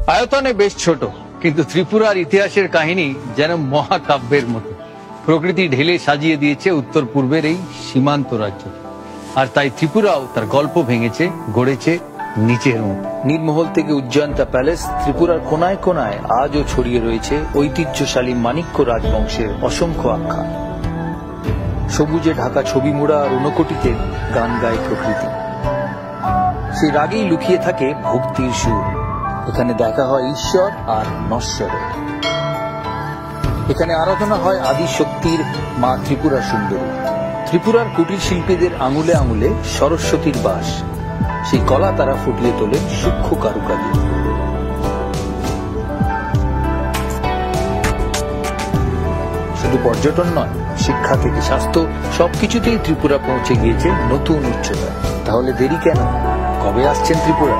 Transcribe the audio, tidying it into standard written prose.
আয়তনে বেশ ছোট, কিন্তু ত্রিপুরার ইতিহাসের কাহিনী যেন মহাকাব্যের মতো। প্রকৃতি ঢেলে সাজিয়ে দিয়েছে উত্তর পূর্বের এই সীমান্ত রাজ্য, আর তাই ত্রিপুরাও তার গল্প ভেঙেছে, গড়েছে নিচের মতো। নীলমহল থেকে উজ্জয়ন্তা প্যালেস, ত্রিপুরার কোনায় কোনায় আজও ছড়িয়ে রয়েছে ঐতিহ্যশালী মাণিক্য রাজবংশের অসংখ্য আখ্যান। সবুজে ঢাকা ছবি মোড়া আর ঊনকোটিতে গান গায় প্রকৃতি। সেই রাগেই লুকিয়ে থাকে ভক্তির সুর। এখানে দেখা হয় ঈশ্বর আর নশ্বরের। এখানে আরাধনা হয় আদি শক্তির মা ত্রিপুরা সুন্দরী। ত্রিপুরার কুটির শিল্পীদের আঙুলে আঙুলে সরস্বতীর বাস। সেই কলা তারা ফুটিয়ে তোলে সূক্ষ্ম কারুকাজে। শুধু পর্যটন নয়, শিক্ষা থেকে স্বাস্থ্য সবকিছুতেই ত্রিপুরা পৌঁছে গিয়েছে নতুন উচ্চতায়। তাহলে দেরি কেন? কবে আসছেন ত্রিপুরা?